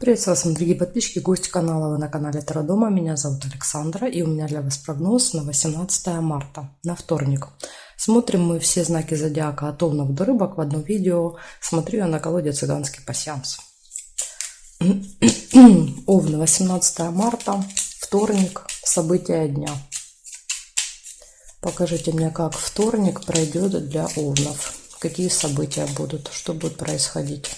Приветствую вас, дорогие подписчики, гости канала. Вы на канале Таро Дома. Меня зовут Александра, и у меня для вас прогноз на 18 марта, на вторник. Смотрим мы все знаки зодиака от Овнов до Рыбок в одном видео. Смотрю я на колоде «Цыганский пасьянс». Овны, 18 марта, вторник, события дня. Покажите мне, как вторник пройдет для Овнов. Какие события будут, что будет происходить.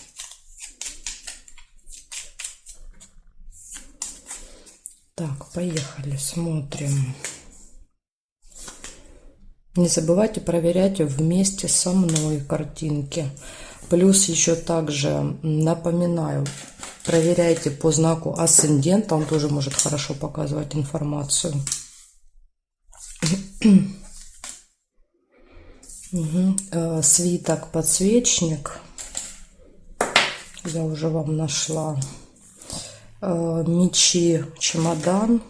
Так, поехали, смотрим. Не забывайте проверять вместе со мной картинки. Плюс еще также напоминаю, проверяйте по знаку асцендента, он тоже может хорошо показывать информацию. Свиток, подсвечник. Я уже вам нашла. Мечи, чемодан.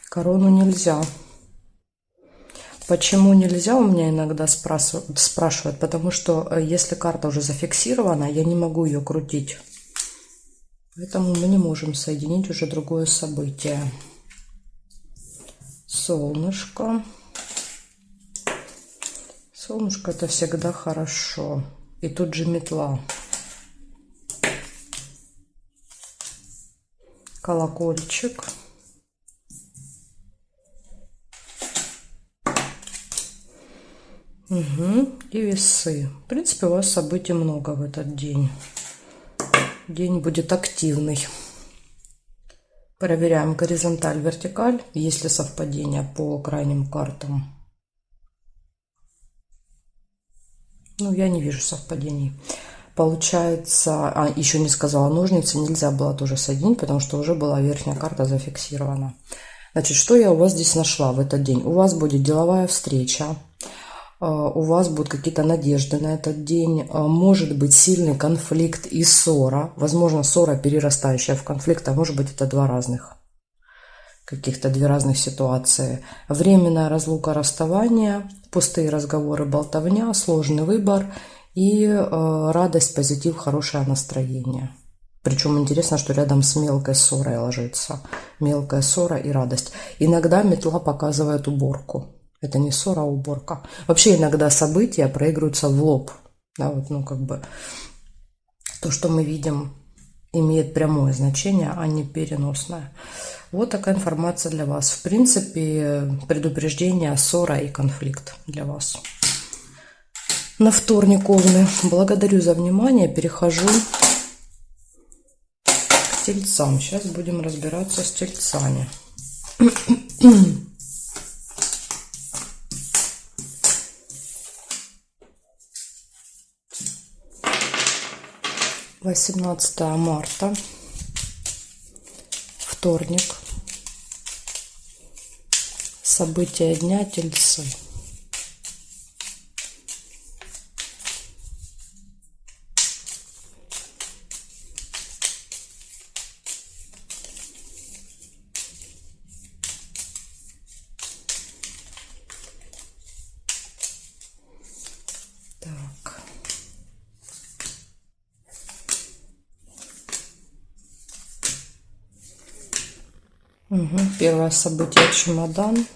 Корону нельзя. Почему нельзя, у меня иногда спрашивают, потому что если карта уже зафиксирована, я не могу ее крутить. Поэтому мы не можем соединить уже другое событие. Солнышко. Солнышко — это всегда хорошо. И тут же метла. Колокольчик. И весы. В принципе, у вас событий много в этот день. День будет активный. Проверяем горизонталь, вертикаль, есть ли совпадение по крайним картам. Ну, я не вижу совпадений. Получается, еще не сказала, ножницы нельзя было тоже соединить, потому что уже была верхняя карта зафиксирована. Значит, что я у вас здесь нашла в этот день? У вас будет деловая встреча. У вас будут какие-то надежды на этот день, может быть сильный конфликт и ссора, возможно ссора, перерастающая в конфликт, а может быть это две разных ситуации. Временная разлука, расставание, пустые разговоры, болтовня, сложный выбор и радость, позитив, хорошее настроение. Причем интересно, что рядом с мелкой ссорой ложится. Мелкая ссора и радость. Иногда метла показывает уборку. Это не ссора, а уборка. Вообще иногда события проигрываются в лоб. Да, вот, ну, как бы то, что мы видим, имеет прямое значение, а не переносное. Вот такая информация для вас. В принципе, предупреждение, ссора и конфликт для вас. На вторник, Овны. Благодарю за внимание. Перехожу к тельцам. Сейчас будем разбираться с тельцами. 18 марта, вторник, события дня, тельцы. Так. Первое событие — чемодан.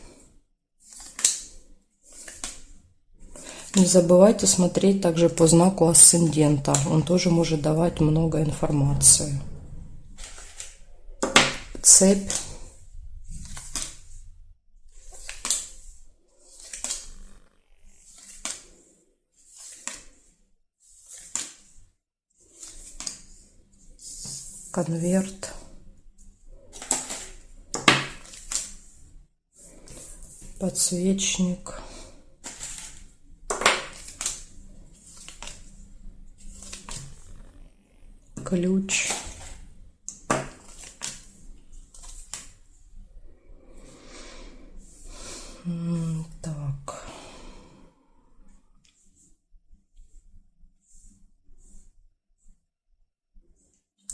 Не забывайте смотреть также по знаку асцендента. Он тоже может давать много информации. Цепь. Конверт. Подсвечник. Ключ. Так.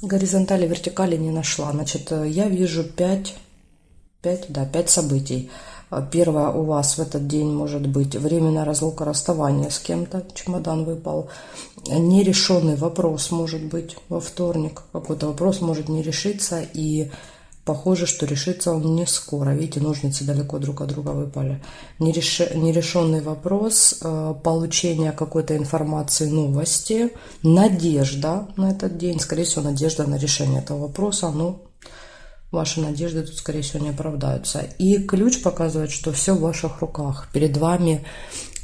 Горизонтали, вертикали не нашла. Значит, я вижу 5 5, да, 5 событий. Первое у вас в этот день может быть временная разлука, расставание с кем-то, чемодан выпал. Нерешенный вопрос может быть во вторник. Какой-то вопрос может не решиться, и похоже, что решится он не скоро. Видите, ножницы далеко друг от друга выпали. Нерешенный вопрос, получение какой-то информации, новости, надежда на этот день. Скорее всего, надежда на решение этого вопроса. Ну, ваши надежды тут, скорее всего, не оправдаются. И ключ показывает, что все в ваших руках. Перед вами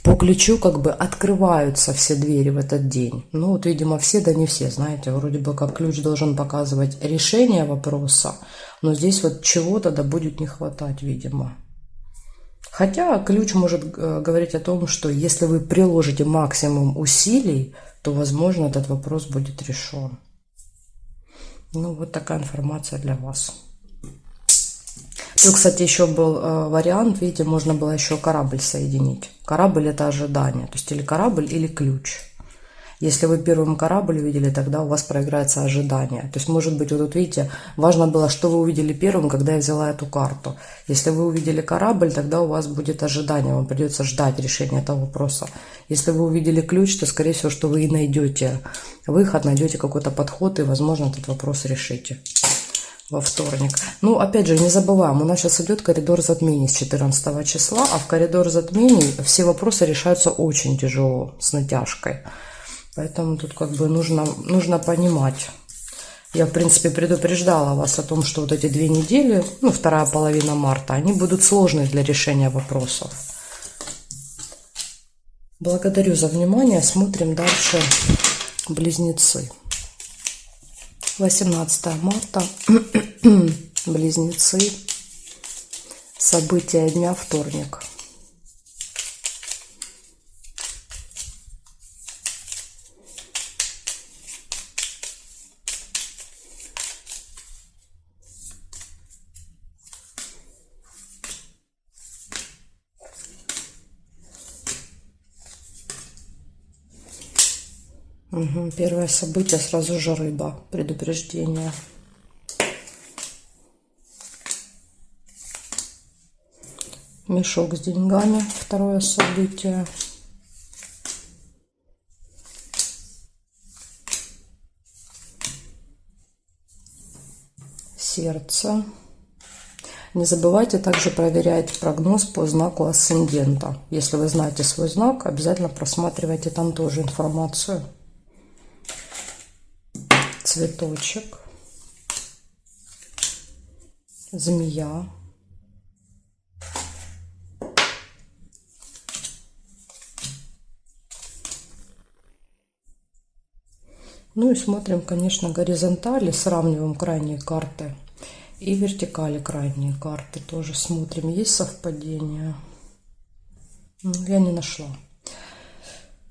по ключу как бы открываются все двери в этот день. Ну вот, видимо, все, да не все, знаете. Вроде бы как ключ должен показывать решение вопроса, но здесь вот чего-то да будет не хватать, видимо. Хотя ключ может говорить о том, что если вы приложите максимум усилий, то, возможно, этот вопрос будет решен. Ну, вот такая информация для вас. Тут, кстати, еще был вариант, видите, можно было еще корабль соединить. Корабль – это ожидание, то есть или корабль, или ключ. Если вы первым корабль увидели, тогда у вас проиграется ожидание. То есть, может быть, вот тут, видите, важно было, что вы увидели первым, когда я взяла эту карту. Если вы увидели корабль, тогда у вас будет ожидание, вам придется ждать решения этого вопроса. Если вы увидели ключ, то, скорее всего, что вы и найдете выход, найдете какой-то подход и, возможно, этот вопрос решите во вторник. Ну, опять же, не забываем, у нас сейчас идет коридор затмений с 14 числа, а в коридор затмений все вопросы решаются очень тяжело, с натяжкой. Поэтому тут как бы нужно понимать. Я, в принципе, предупреждала вас о том, что вот эти 2 недели, ну, вторая половина марта, они будут сложны для решения вопросов. Благодарю за внимание. Смотрим дальше Близнецы. 18 марта. Близнецы. События дня, вторник. Первое событие сразу же рыба. Предупреждение. Мешок с деньгами. Второе событие. Сердце. Не забывайте также проверять прогноз по знаку асцендента. Если вы знаете свой знак, обязательно просматривайте там тоже информацию. Цветочек. Змея. Ну и смотрим, конечно, горизонтали, сравниваем крайние карты. И вертикали крайние карты тоже смотрим, есть совпадение. Я не нашла.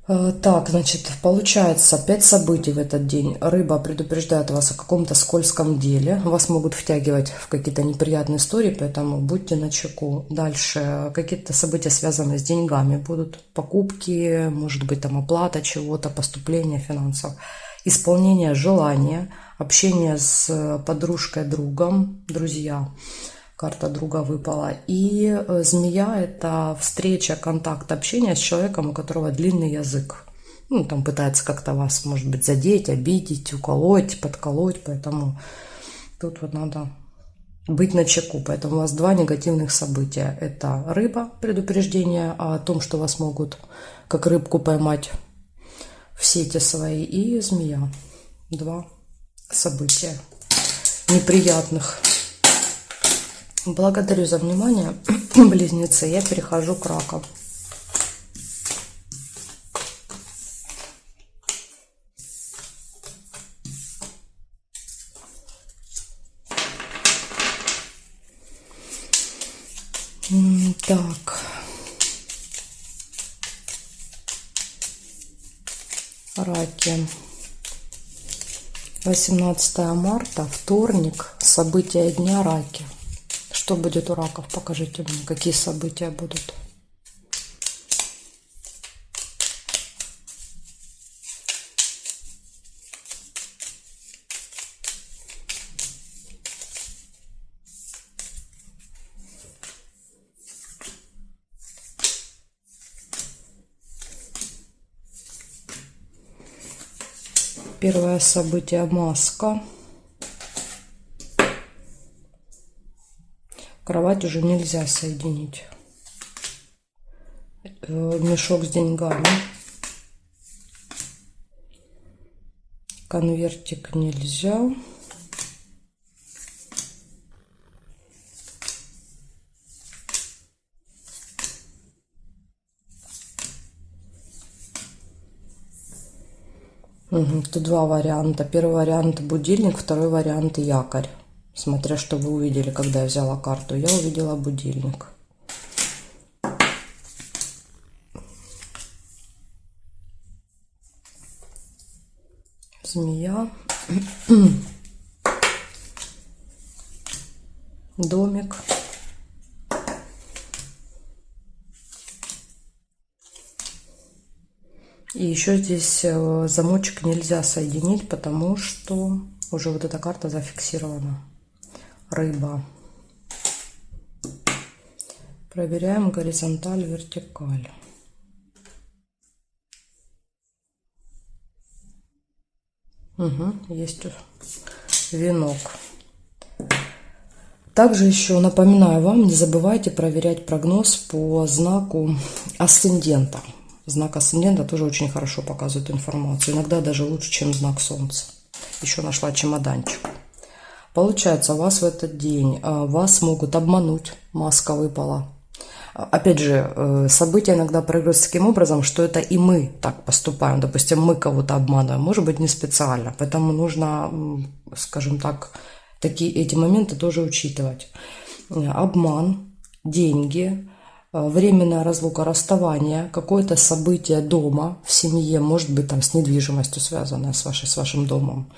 Так, значит, получается 5 событий в этот день. Рыба предупреждает вас о каком-то скользком деле. Вас могут втягивать в какие-то неприятные истории, поэтому будьте начеку. Дальше какие-то события, связанные с деньгами, будут покупки, может быть, там оплата чего-то, поступление финансов, исполнение желания, общение с подружкой, другом, друзья. Карта друга выпала. И змея – это встреча, контакт, общение с человеком, у которого длинный язык. Ну, там пытается как-то вас, может быть, задеть, обидеть, уколоть, подколоть. Поэтому тут вот надо быть начеку. Поэтому у вас 2 негативных события. Это рыба, предупреждение о том, что вас могут как рыбку поймать в сети свои. И змея. 2 события неприятных. Благодарю за внимание, близнецы. Я перехожу к ракам. Так. Раки. 18 марта, вторник. События дня, раки. Что будет у раков? Покажите мне, какие события будут. Первое событие — маска. Кровать уже нельзя соединить. Мешок с деньгами. Конвертик нельзя. Тут два варианта. Первый вариант — будильник, второй вариант — якорь. Смотря что вы увидели, когда я взяла карту. Я увидела будильник. Змея. Домик. И еще здесь замочек нельзя соединить, потому что уже вот эта карта зафиксирована. Рыба. Проверяем горизонталь, вертикаль. Есть венок. Также еще напоминаю вам, не забывайте проверять прогноз по знаку асцендента. Знак асцендента тоже очень хорошо показывает информацию. Иногда даже лучше, чем знак Солнца. Еще нашла чемоданчик. Получается, у вас в этот день вас могут обмануть. Маска выпала. Опять же, события иногда проигрываются таким образом, что это и мы так поступаем. Допустим, мы кого-то обманываем. Может быть, не специально. Поэтому нужно, скажем так, эти моменты тоже учитывать. Обман, деньги, временная разлука, расставание, какое-то событие дома, в семье, может быть, там с недвижимостью связанное с вашим домом.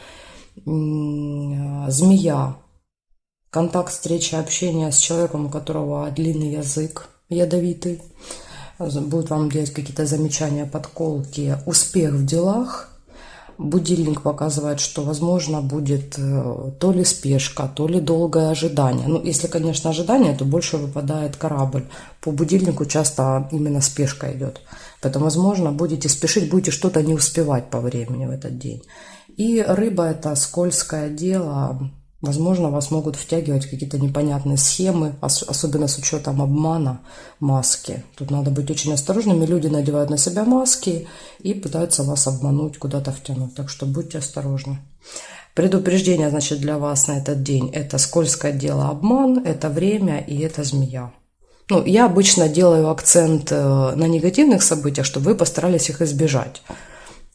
Змея, контакт, встреча, общение с человеком, у которого длинный язык, ядовитый, будет вам делать какие-то замечания, подколки. Успех в делах. Будильник показывает, что, возможно, будет то ли спешка, то ли долгое ожидание. Ну, если, конечно, ожидание, то больше выпадает корабль. По будильнику часто именно спешка идет. Поэтому, возможно, будете спешить, будете что-то не успевать по времени в этот день. И рыба — это скользкое дело. Возможно, вас могут втягивать в какие-то непонятные схемы, особенно с учетом обмана, маски. Тут надо быть очень осторожными. Люди надевают на себя маски и пытаются вас обмануть, куда-то втянуть. Так что будьте осторожны. Предупреждение, значит, для вас на этот день — это скользкое дело, обман, это время и это змея. Ну, я обычно делаю акцент на негативных событиях, чтобы вы постарались их избежать.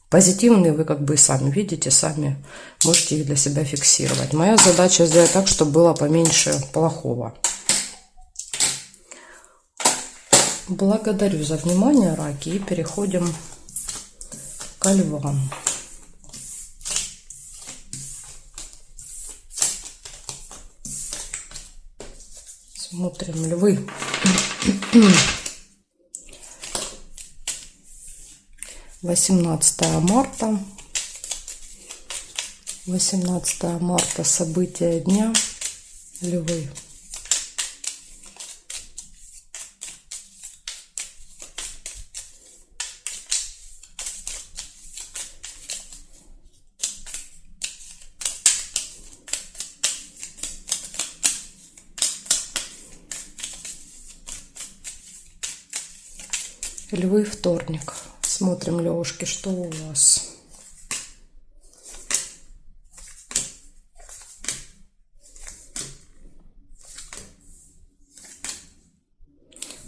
Позитивные вы как бы и сами видите, сами можете их для себя фиксировать. Моя задача сделать так, чтобы было поменьше плохого. Благодарю за внимание, раки, и переходим к львам. Смотрим львы. 18 марта. 18 марта. События дня. Львы. Львы, вторник. Смотрим, Лёшки, что у вас?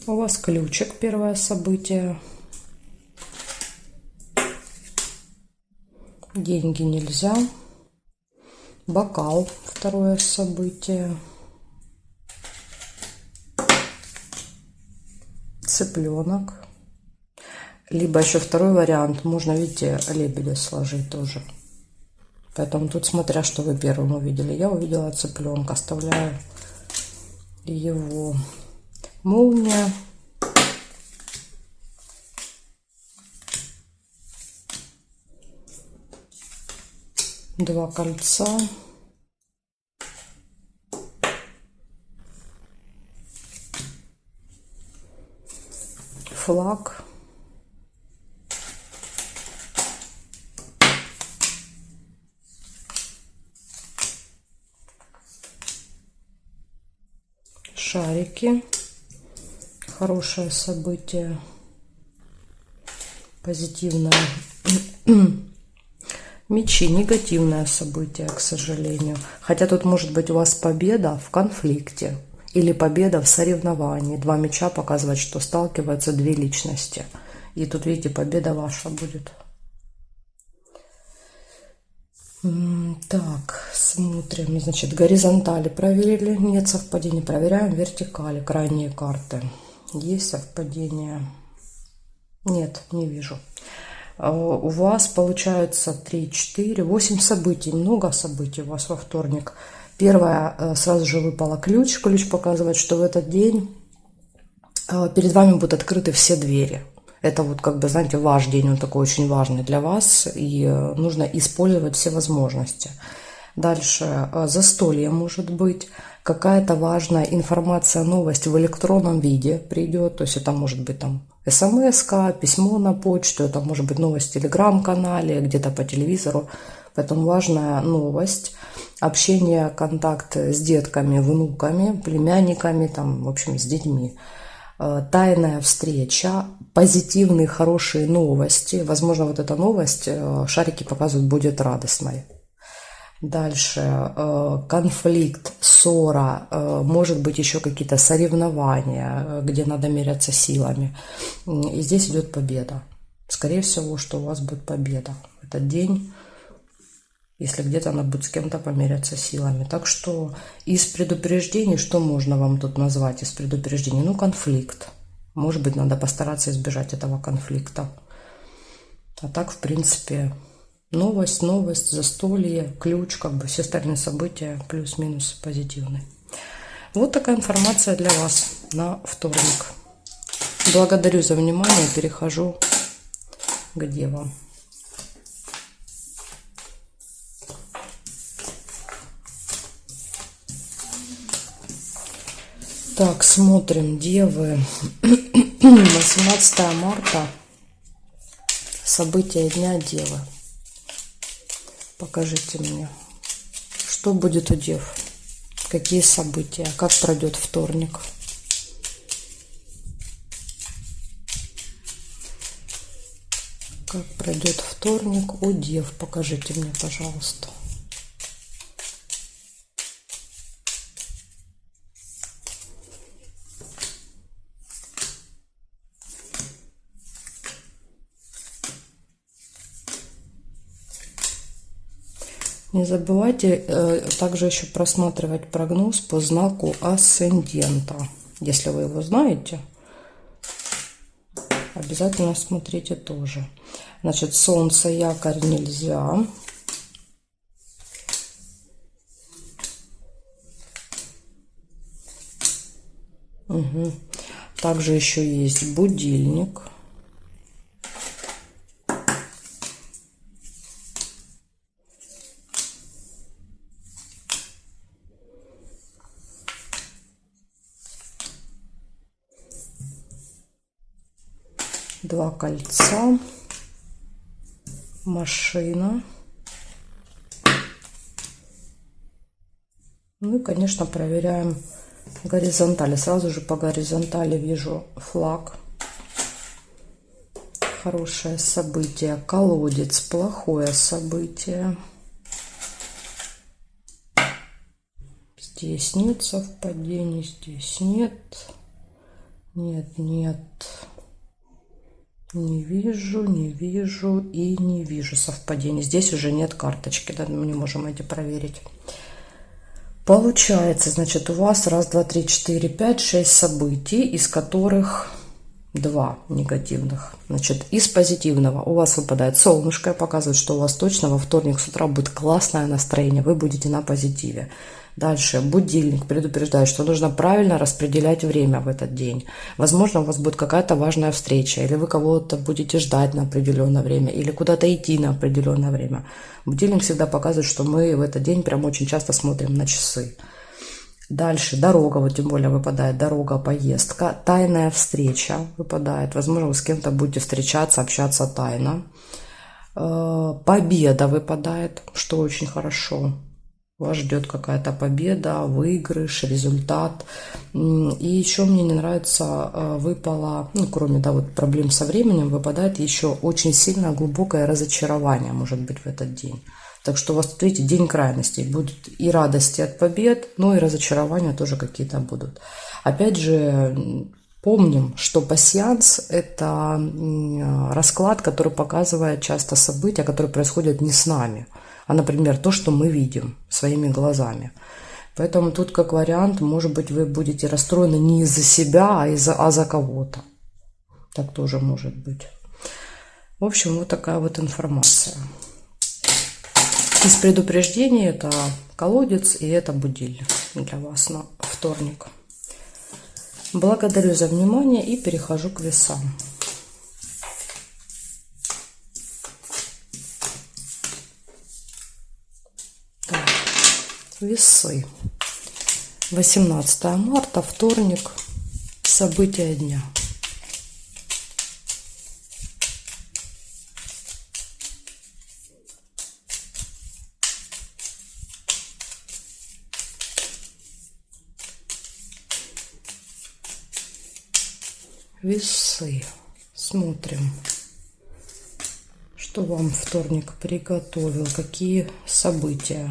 У вас ключик, первое событие. Деньги нельзя. Бокал, второе событие. Цыпленок. Либо еще второй вариант. Можно, видите, лебедя сложить тоже. Поэтому тут смотря, что вы первым увидели. Я увидела цыпленка. Оставляю его. Молния. Два кольца. Флаг. Шарики. Хорошее событие. Позитивное. Мечи. Негативное событие, к сожалению. Хотя тут может быть у вас победа в конфликте. Или победа в соревновании. Два меча показывают, что сталкиваются две личности. И тут, видите, победа ваша будет. Так, смотрим. Значит, горизонтали проверили. Нет совпадений. Проверяем вертикали. Крайние карты. Есть совпадение? Нет, не вижу. У вас получается 3, 4, 8 событий. Много событий у вас во вторник. Первое, сразу же выпала ключ. Ключ показывает, что в этот день перед вами будут открыты все двери. Это вот как бы, знаете, ваш день, он такой очень важный для вас. И нужно использовать все возможности. Дальше застолье может быть. Какая-то важная информация, новость в электронном виде придет. То есть это может быть там смс-ка, письмо на почту, это может быть новость в телеграм-канале, где-то по телевизору. Поэтому важная новость, общение, контакт с детками, внуками, племянниками, там, в общем, с детьми. Тайная встреча, позитивные, хорошие новости. Возможно, вот эта новость, шарики показывают, будет радостной. Дальше конфликт, ссора, может быть еще какие-то соревнования, где надо меряться силами. И здесь идет победа. Скорее всего, что у вас будет победа в этот день, если где-то надо будет с кем-то померяться силами. Так что из предупреждений, что можно вам тут назвать из предупреждений? Ну, конфликт. Может быть, надо постараться избежать этого конфликта. А так, в принципе... Новость, застолье, ключ, как бы все остальные события плюс-минус позитивные. Вот такая информация для вас на вторник. Благодарю за внимание. Перехожу к девам. Так, смотрим, девы. 18 марта. События дня девы. Покажите мне, что будет у дев, какие события, как пройдет вторник. Как пройдет вторник у дев, покажите мне, пожалуйста. Не забывайте также еще просматривать прогноз по знаку асцендента. Если вы его знаете, обязательно смотрите тоже. Значит, Солнце, якорь нельзя. Угу. Также еще есть будильник. Два кольца, машина. Ну и, конечно, проверяем горизонтали. Сразу же по горизонтали вижу флаг. Хорошее событие. Колодец. Плохое событие. Здесь нет совпадений. Здесь нет. Нет. Не вижу и не вижу совпадений. Здесь уже нет карточки, да, мы не можем эти проверить. Получается, значит, у вас 1, 2, 3, 4, 5, 6 событий, из которых 2 негативных. Значит, из позитивного у вас выпадает солнышко, показывает, что у вас точно во вторник с утра будет классное настроение, вы будете на позитиве. Дальше будильник предупреждает, что нужно правильно распределять время в этот день. Возможно, у вас будет какая-то важная встреча, или вы кого-то будете ждать на определенное время, или куда-то идти на определенное время. Будильник всегда показывает, что мы в этот день прям очень часто смотрим на часы. Дальше дорога, вот тем более выпадает дорога, поездка, тайная встреча выпадает. Возможно, вы с кем-то будете встречаться, общаться тайно. Победа выпадает, что очень хорошо. Вас ждет какая-то победа, выигрыш, результат. И еще мне не нравится, выпало, ну, кроме, да, вот проблем со временем, выпадает еще очень сильно глубокое разочарование, может быть, в этот день. Так что у вас тут, видите, день крайностей. Будет и радости от побед, но и разочарования тоже какие-то будут. Опять же, помним, что пасьянс – это расклад, который показывает часто события, которые происходят не с нами, а, например, то, что мы видим своими глазами. Поэтому тут, как вариант, может быть, вы будете расстроены не из-за себя, а за кого-то. Так тоже может быть. В общем, вот такая вот информация. Из предупреждений это колодец и это будильник для вас на вторник. Благодарю за внимание и перехожу к весам. Так, весы. 18 марта, вторник. События дня. Весы. Смотрим, что вам вторник приготовил, какие события.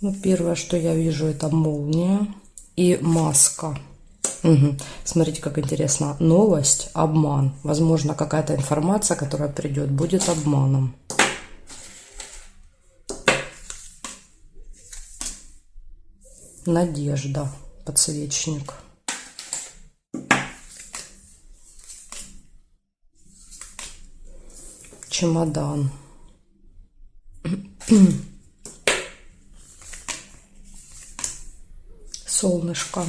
Ну, первое, что я вижу, это молния и маска. Угу. Смотрите, как интересно. Новость, обман. Возможно, какая-то информация, которая придет, будет обманом. Надежда, подсвечник. Чемодан. Солнышко.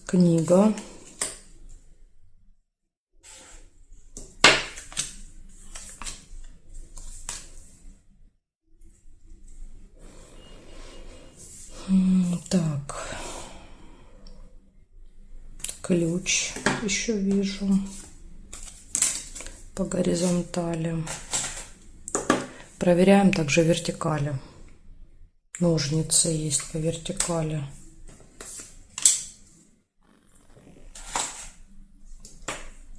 Книга. Так. Ключ еще вижу по горизонтали. Проверяем также вертикали. Ножницы есть по вертикали.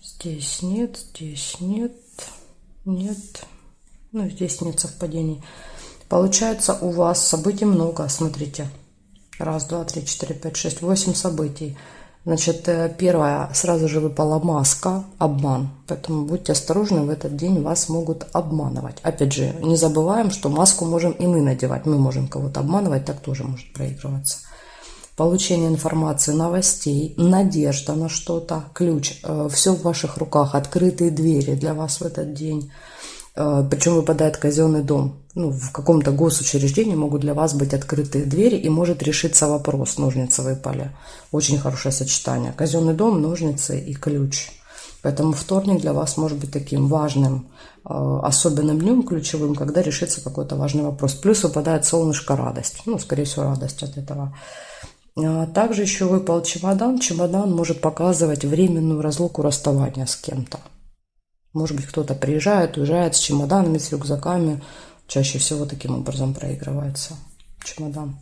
Здесь нет, здесь нет, нет. Ну, здесь нет совпадений. Получается, у вас событий много, смотрите. Раз, два, три, четыре, пять, шесть, 8 событий. Значит, первое, сразу же выпала маска, обман. Поэтому будьте осторожны, в этот день вас могут обманывать. Опять же, не забываем, что маску можем и мы надевать. Мы можем кого-то обманывать, так тоже может проигрываться. Получение информации, новостей, надежда на что-то, ключ. Все в ваших руках, открытые двери для вас в этот день. Причем выпадает казенный дом. Ну, в каком-то госучреждении могут для вас быть открытые двери и может решиться вопрос. Ножницы выпали. Очень хорошее сочетание. Казенный дом, ножницы и ключ. Поэтому вторник для вас может быть таким важным, особенным днем, ключевым, когда решится какой-то важный вопрос. Плюс выпадает солнышко, радость. Ну, скорее всего, радость от этого. Также еще выпал чемодан. Чемодан может показывать временную разлуку, расставание с кем-то. Может быть, кто-то приезжает, уезжает с чемоданами, с рюкзаками. Чаще всего таким образом проигрывается чемодан.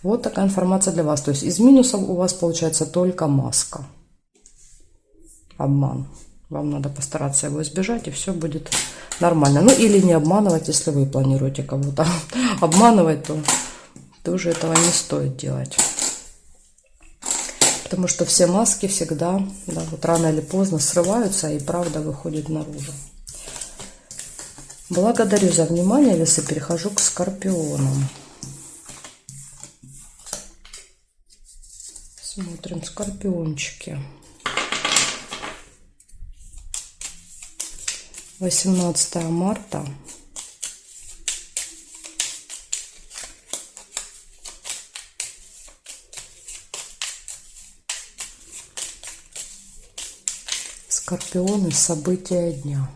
Вот такая информация для вас. То есть из минусов у вас получается только маска. Обман. Вам надо постараться его избежать, и все будет нормально. Ну или не обманывать, если вы планируете кого-то обманывать, то тоже этого не стоит делать. Потому что все маски всегда, да, вот рано или поздно срываются, и правда выходит наружу. Благодарю за внимание, весы. Перехожу к скорпионам. Смотрим скорпиончики. 18 марта. Скорпионы, события дня.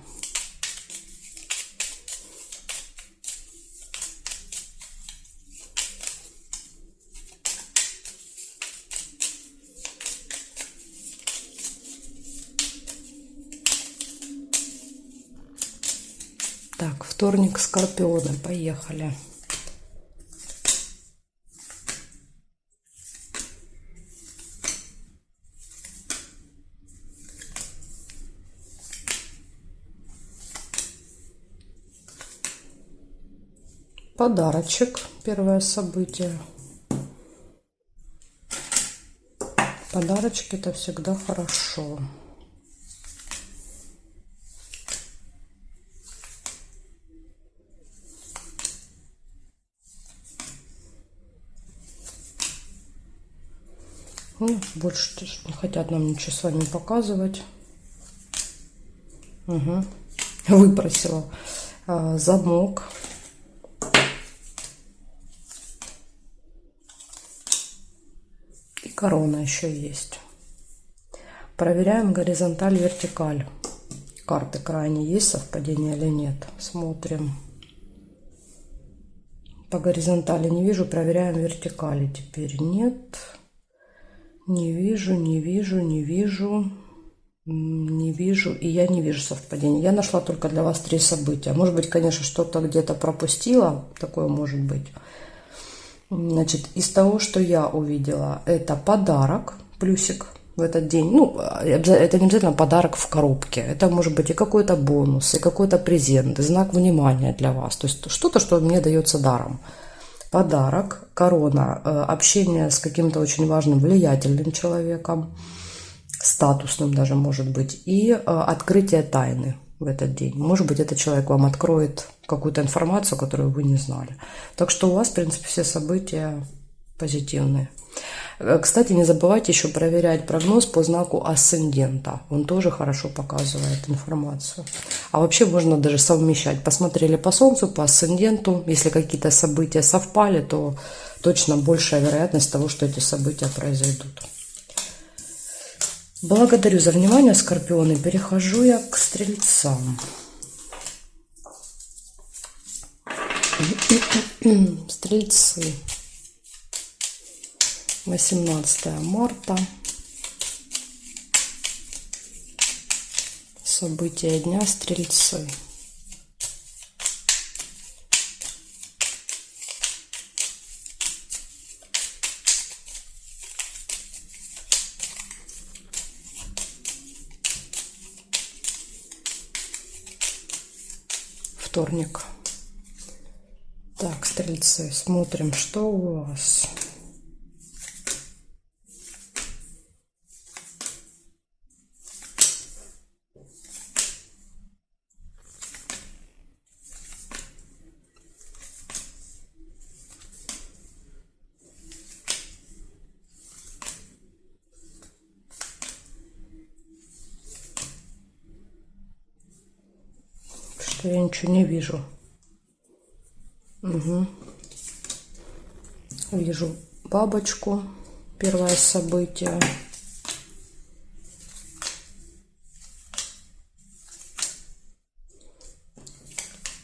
Так, вторник, скорпионы, поехали. Подарочек, первое событие. Подарочки — это всегда хорошо. Ну, больше не хотят нам ничего с вами показывать. Угу. Выпросила. Замок. И корона еще есть. Проверяем горизонталь, вертикаль. Карты крайне есть совпадение или нет. Смотрим. По горизонтали не вижу, проверяем вертикали. Теперь нет. Не вижу, не вижу, не вижу. Не вижу, и я не вижу совпадения. Я нашла только для вас 3 события. Может быть, конечно, что-то где-то пропустила. Такое может быть. Значит, из того, что я увидела, это подарок, плюсик в этот день. Ну, это не обязательно подарок в коробке. Это может быть и какой-то бонус, и какой-то презент, и знак внимания для вас. То есть что-то, что мне дается даром. Подарок, корона, общение с каким-то очень важным, влиятельным человеком, статусным даже может быть, и открытие тайны в этот день. Может быть, этот человек вам откроет какую-то информацию, которую вы не знали. Так что у вас, в принципе, все события позитивные. Кстати, не забывайте еще проверять прогноз по знаку асцендента. Он тоже хорошо показывает информацию. А вообще можно даже совмещать. Посмотрели по Солнцу, по асценденту. Если какие-то события совпали, то точно большая вероятность того, что эти события произойдут. Благодарю за внимание, скорпионы. Перехожу я к стрельцам. Стрельцы. 18 марта. События дня, стрельцы. Вторник. Так, стрельцы, смотрим, что у вас. Что я ничего не вижу. Угу. Вижу бабочку. Первое событие.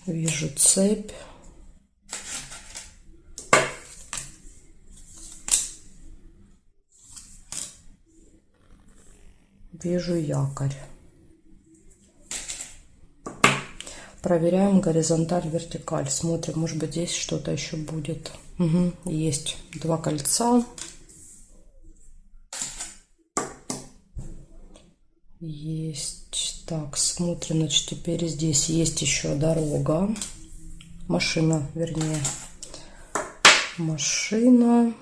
Вижу цепь. Вижу якорь. Проверяем горизонталь, вертикаль. Смотрим, может быть, здесь что-то еще будет. Угу. Есть 2 кольца. Есть. Так, смотрим, значит, теперь здесь есть еще дорога. Машина, вернее. Машина.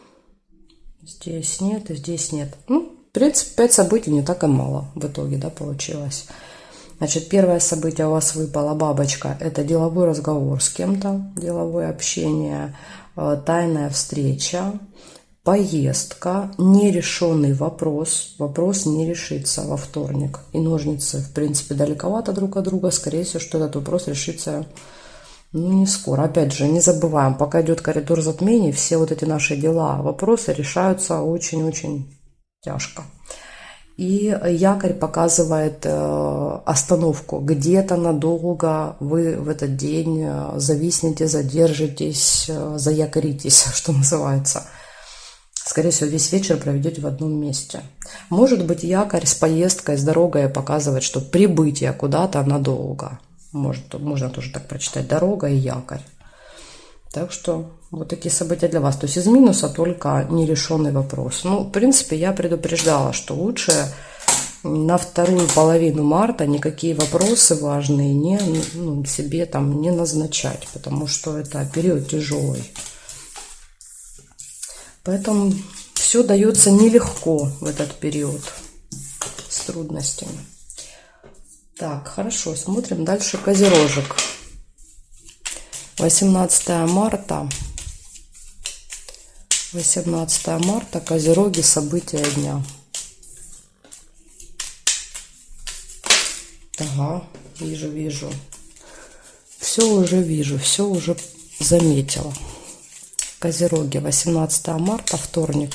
Здесь нет и здесь нет. Ну, в принципе, 5 событий не так и мало в итоге, да, получилось. Значит, первое событие у вас выпала бабочка. Это деловой разговор с кем-то, деловое общение, тайная встреча, поездка, нерешенный вопрос. Вопрос не решится во вторник. И ножницы, в принципе, далековато друг от друга. Скорее всего, что этот вопрос решится, ну, не скоро. Опять же, не забываем, пока идет коридор затмений, все вот эти наши дела, вопросы решаются очень-очень тяжко. И якорь показывает остановку. Где-то надолго вы в этот день зависнете, задержитесь, заякоритесь, что называется. Скорее всего, весь вечер проведете в одном месте. Может быть, якорь с поездкой, с дорогой показывает, что прибытие куда-то надолго. Можно тоже так прочитать. Дорога и якорь. Так что вот такие события для вас. То есть из минуса только нерешенный вопрос. Ну, в принципе, я предупреждала, что лучше на вторую половину марта никакие вопросы важные себе там не назначать, потому что это период тяжелый. Поэтому все дается нелегко в этот период с трудностями. Так, хорошо, смотрим дальше Козерожек. 18 марта. 18 марта, Козероги, события дня. Ага, вижу. Все уже вижу, все уже заметила. Козероги, 18 марта, вторник.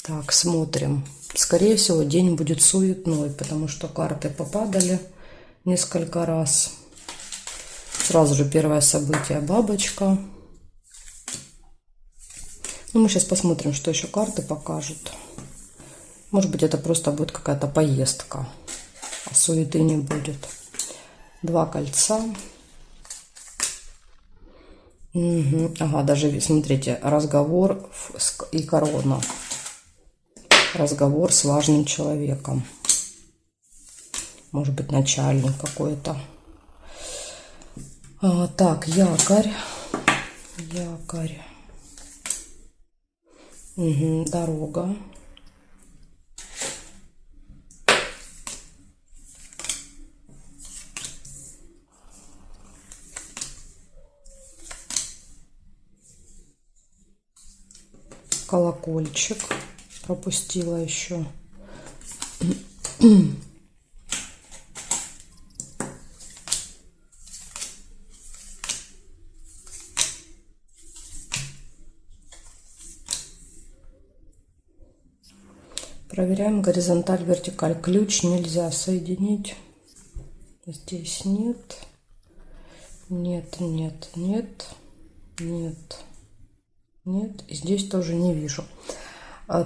Так, смотрим. Скорее всего, день будет суетной, потому что карты попадали несколько раз. Сразу же первое событие — бабочка. Ну, мы сейчас посмотрим, что еще карты покажут. Может быть, это просто будет какая-то поездка, а суеты не будет. 2 кольца. Угу. Ага, даже, смотрите, разговор и корона. Разговор с важным человеком. Может быть, начальник какой-то. Так, якорь. Якорь. Угу, дорога. Колокольчик. Пропустила еще. Проверяем горизонталь, вертикаль. Ключ нельзя соединить. Здесь нет. Нет. И здесь тоже не вижу.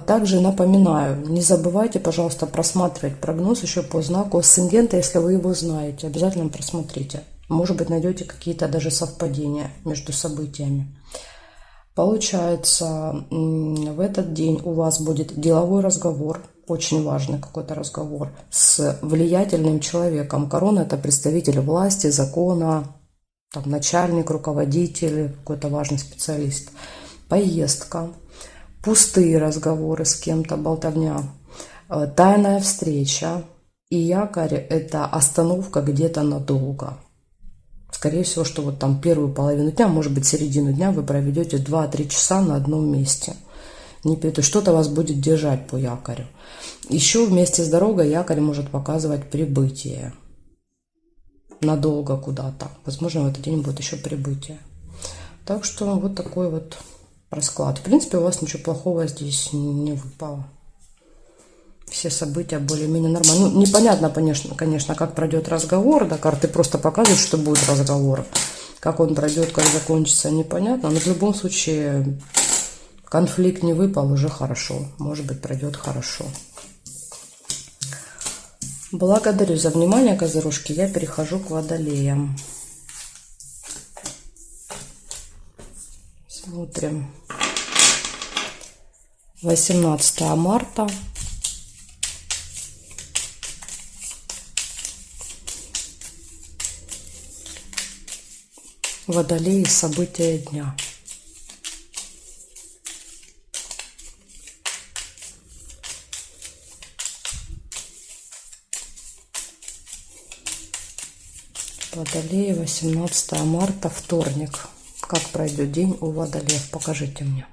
Также напоминаю, не забывайте, пожалуйста, просматривать прогноз еще по знаку асцендента, если вы его знаете. Обязательно просмотрите. Может быть, найдете какие-то даже совпадения между событиями. Получается, в этот день у вас будет деловой разговор, очень важный какой-то разговор с влиятельным человеком. Корона — это представитель власти, закона, там, начальник, руководитель, какой-то важный специалист. Поездка, пустые разговоры с кем-то, болтовня, тайная встреча. И якорь — это остановка где-то надолго. Скорее всего, что вот там первую половину дня, может быть, середину дня вы проведете 2-3 часа на одном месте. То есть что-то вас будет держать по якорю. Еще вместе с дорогой якорь может показывать прибытие. Надолго куда-то. Возможно, в этот день будет еще прибытие. Так что вот такой вот расклад. В принципе, у вас ничего плохого здесь не выпало. Все события более-менее нормально. Ну, непонятно, конечно, как пройдет разговор. Да, карты просто показывают, что будет разговор. Как он пройдет, как закончится, непонятно. Но в любом случае, конфликт не выпал, уже хорошо. Может быть, пройдет хорошо. Благодарю за внимание, козерожки. Я перехожу к водолеям. Смотрим. 18 марта. Водолеи, события дня. Водолеи, 18 марта, вторник. Как пройдет день у водолеев? Покажите мне.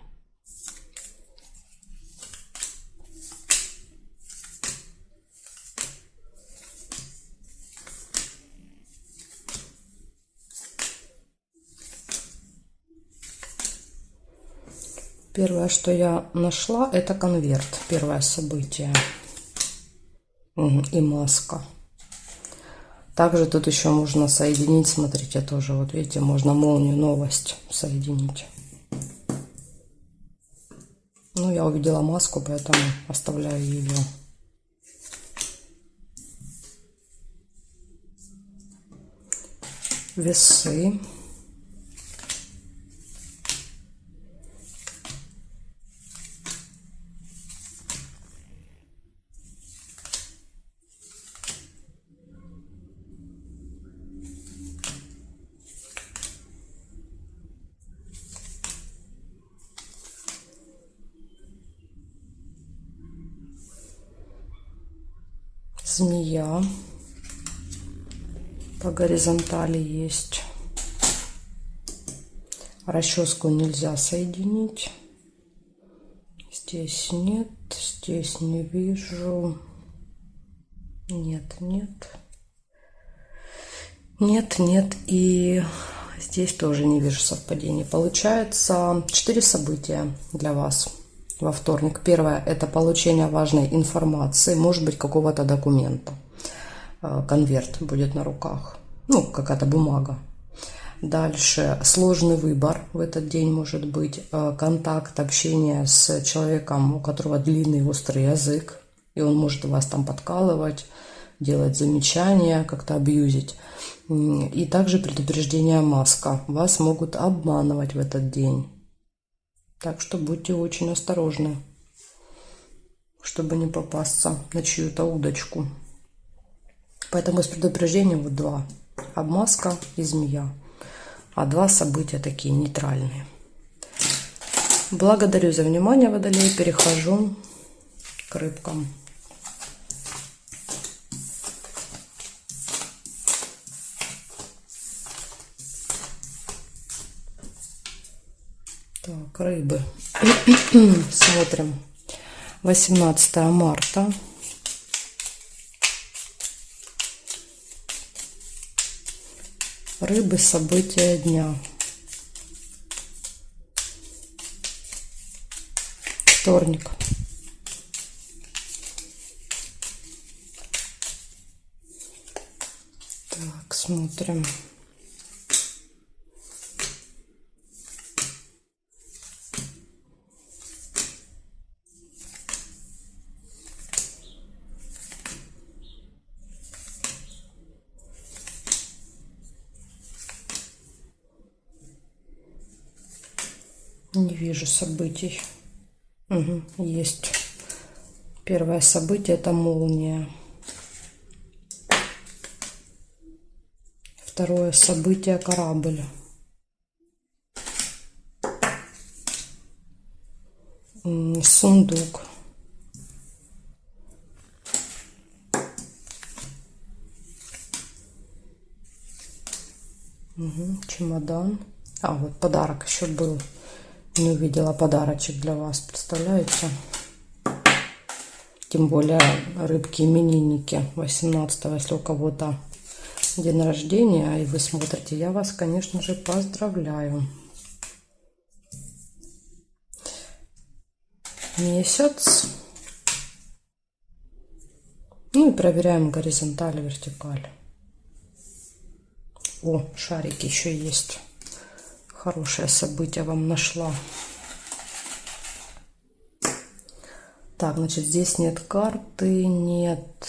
Первое, что я нашла, это конверт. Первое событие. И маска. Также тут еще можно соединить, смотрите, тоже, вот видите, можно молнию, новость соединить. Ну, я увидела маску, поэтому оставляю ее. Весы. Змея. По горизонтали есть. Расческу нельзя соединить. Здесь нет, здесь не вижу. Нет, нет. Нет, нет. И здесь тоже не вижу совпадений. Получается 4 события для вас во вторник. Первое – это получение важной информации, может быть, какого-то документа. Конверт будет на руках, ну, какая-то бумага. Дальше сложный выбор в этот день может быть, контакт, общение с человеком, у которого длинный и острый язык, и он может вас там подкалывать, делать замечания, как-то абьюзить. И также предупреждение маска. Вас могут обманывать в этот день. Так что будьте очень осторожны, чтобы не попасться на чью-то удочку. Поэтому из предупреждения вот 2. Обмазка и змея. А 2 события такие нейтральные. Благодарю за внимание, Водолей. Перехожу к рыбкам. Так, рыбы. Смотрим. 18 марта. Рыбы, события дня. Вторник. Так, смотрим. Не вижу событий. Угу, есть. Первое событие – это молния. Второе событие – корабль. Сундук. Угу, чемодан. А, вот подарок еще был. Не увидела подарочек для вас, представляете? Тем более рыбки-именинники 18-го, если у кого-то день рождения, и вы смотрите, я вас, конечно же, поздравляю. Месяц. Ну и проверяем горизонталь, вертикаль. О, шарики еще есть. Хорошее событие вам нашла. Так, значит, здесь нет карты, нет,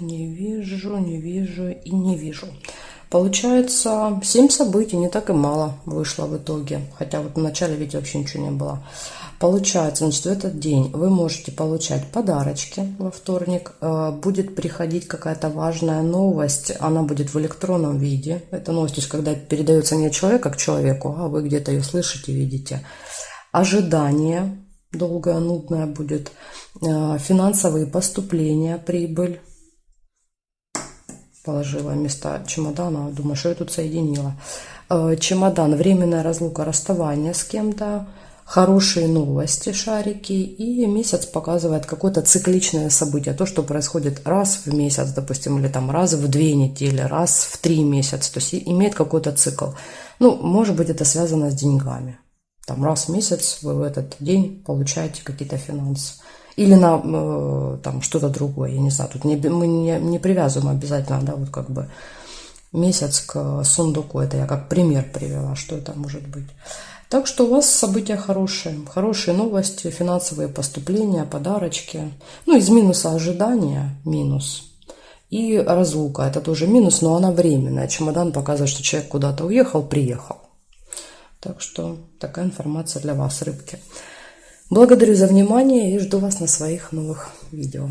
не вижу и не вижу. Получается, 7 событий, не так и мало вышло в итоге. Хотя вот в начале ведь вообще ничего не было. Получается, значит, в этот день вы можете получать подарочки во вторник. Будет приходить какая-то важная новость. Она будет в электронном виде. Это новость, то есть, когда передается не от человека к человеку, а вы где-то ее слышите, видите. Ожидание долгое, нудное будет. Финансовые поступления, прибыль. Положила вместо чемодана. Думаю, что я тут соединила. Чемодан, временная разлука, расставание с кем-то. Хорошие новости, шарики, и месяц показывает какое-то цикличное событие, то, что происходит раз в месяц, допустим, или там раз в 2 недели, раз в 3 месяца, то есть имеет какой-то цикл. Ну, может быть, это связано с деньгами. Там раз в месяц вы в этот день получаете какие-то финансы. Или на там что-то другое, я не знаю, тут мы не привязываем обязательно, да, вот как бы месяц к сундуку, это я как пример привела, что это может быть. Так что у вас события хорошие. Хорошие новости, финансовые поступления, подарочки. Ну, из минуса ожидания минус. И разлука, это тоже минус, но она временная. Чемодан показывает, что человек куда-то уехал, приехал. Так что такая информация для вас, рыбки. Благодарю за внимание и жду вас на своих новых видео.